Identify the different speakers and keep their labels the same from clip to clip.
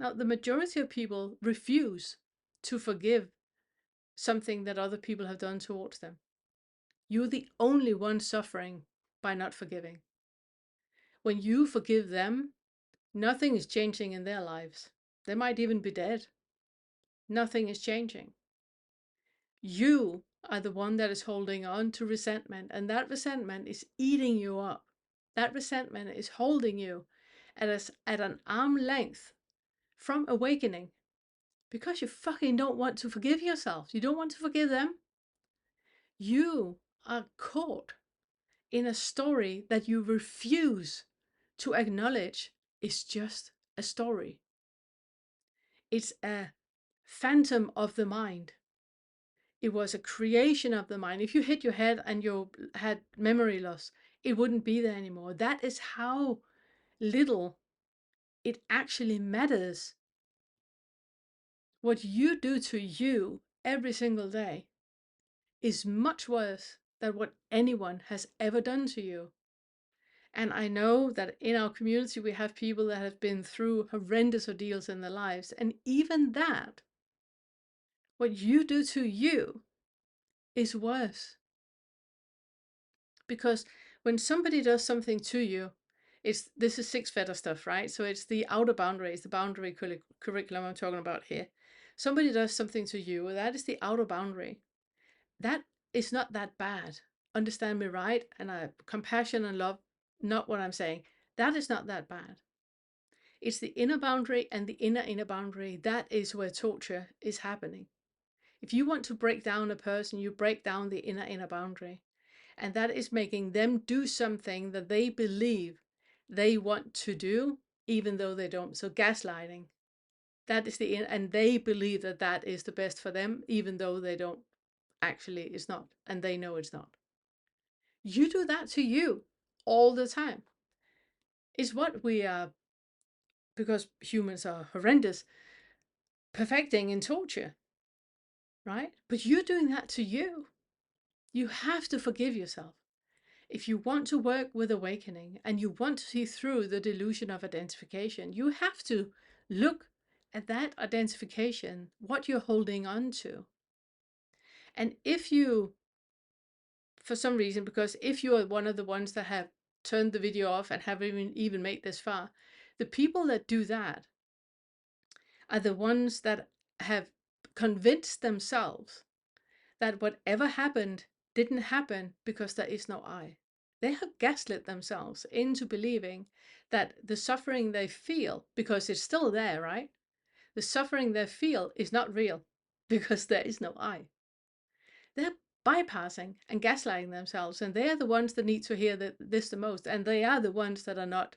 Speaker 1: Now, the majority of people refuse to forgive something that other people have done towards them. You're the only one suffering by not forgiving. When you forgive them, nothing is changing in their lives. They might even be dead. Nothing is changing. You are the one that is holding on to resentment, and that resentment is eating you up. That resentment is holding you at an arm length from awakening because you fucking don't want to forgive yourself. You don't want to forgive them. You are caught in a story that you refuse to acknowledge is just a story. It's a phantom of the mind. It was a creation of the mind. If you hit your head and you had memory loss, it wouldn't be there anymore. That is how little it actually matters. What you do to you every single day is much worse than what anyone has ever done to you. And I know that in our community, we have people that have been through horrendous ordeals in their lives. And even that, what you do to you is worse. Because when somebody does something to you, this is six fetter stuff, right? So it's the outer boundaries, the boundary curriculum I'm talking about here. Somebody does something to you, that is the outer boundary. That is not that bad. Understand me right? And compassion and love, not what I'm saying. That is not that bad. It's the inner boundary and the inner boundary. That is where torture is happening. If you want to break down a person, you break down the inner boundary. And that is making them do something that they believe they want to do, even though they don't. So gaslighting. That is and they believe that that is the best for them, even though they don't actually, it's not. And they know it's not. You do that to you all the time. It's what we are, because humans are horrendous, perfecting in torture, right? But you're doing that to you. You have to forgive yourself. If you want to work with awakening and you want to see through the delusion of identification, you have to look at that identification, what you're holding on to. And if you, for some reason, because if you are one of the ones that have turned the video off and haven't even made this far, the people that do that are the ones that have convinced themselves that whatever happened didn't happen because there is no I. They have gaslit themselves into believing that the suffering they feel, because it's still there, right? The suffering they feel is not real because there is no I. They're bypassing and gaslighting themselves, and they're the ones that need to hear this the most, and they are the ones that are not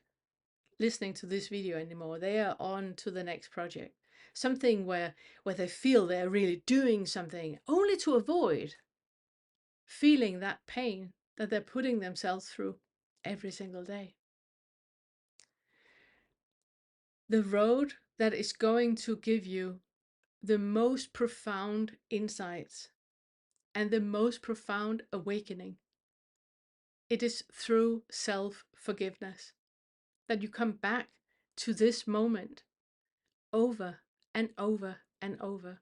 Speaker 1: listening to this video anymore. They are on to the next project. Something where they feel they're really doing something only to avoid feeling that pain that they're putting themselves through every single day. The road that is going to give you the most profound insights and the most profound awakening, it is through self-forgiveness. That you come back to this moment over and over and over.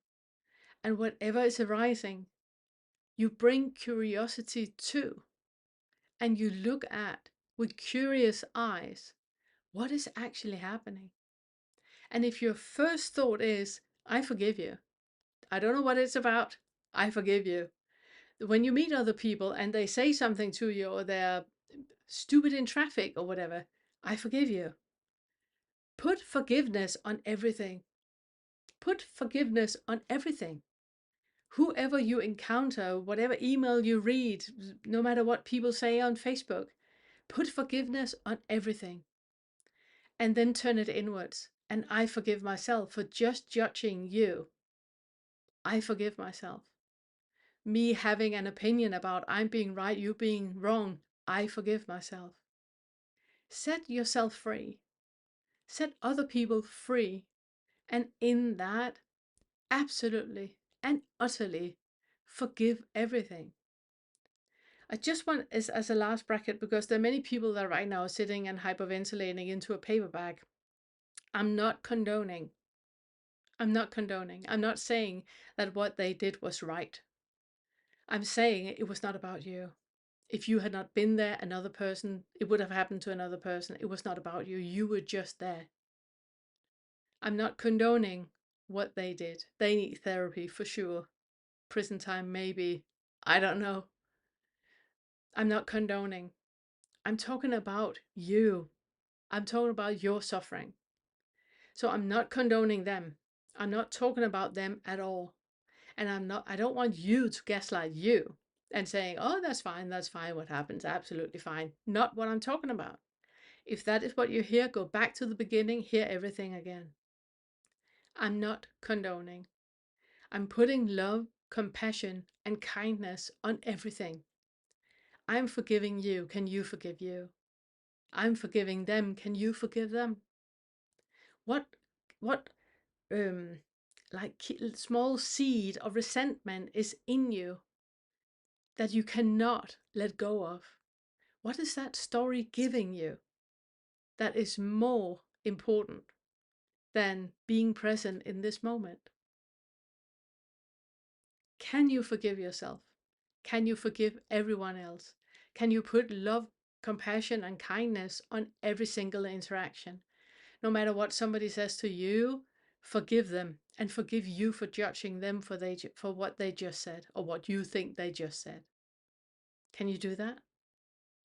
Speaker 1: And whatever is arising, you bring curiosity to, and you look at with curious eyes what is actually happening. And if your first thought is, I forgive you, I don't know what it's about, I forgive you. When you meet other people and they say something to you, or they're stupid in traffic or whatever, I forgive you. Put forgiveness on everything. Put forgiveness on everything. Whoever you encounter, whatever email you read, no matter what people say on Facebook, put forgiveness on everything. And then turn it inwards. And I forgive myself for just judging you. I forgive myself. Me having an opinion about I'm being right, you being wrong, I forgive myself. Set yourself free. Set other people free. And in that, absolutely and utterly forgive everything. I just want, as a last bracket, because there are many people that right now are sitting and hyperventilating into a paper bag. I'm not condoning I'm not condoning. I'm not saying that what they did was right. I'm saying it was not about you. If you had not been there, another person, it would have happened to another person. It was not about you. You were just there. I'm not condoning what they did. They need therapy for sure. Prison time, maybe. I don't know. I'm not condoning. I'm talking about you. I'm talking about your suffering. So I'm not condoning them. I'm not talking about them at all. And I don't want you to gaslight you and saying, oh, that's fine, what happens, absolutely fine. Not what I'm talking about. If that is what you hear, go back to the beginning, hear everything again. I'm not condoning. I'm putting love, compassion, and kindness on everything. I'm forgiving you. Can you forgive you? I'm forgiving them. Can you forgive them? What like small seed of resentment is in you that you cannot let go of? What is that story giving you that is more important than being present in this moment? Can you forgive yourself? Can you forgive everyone else? Can you put love, compassion, and kindness on every single interaction? No matter what somebody says to you, forgive them and forgive you for judging them for what they just said or what you think they just said. Can you do that?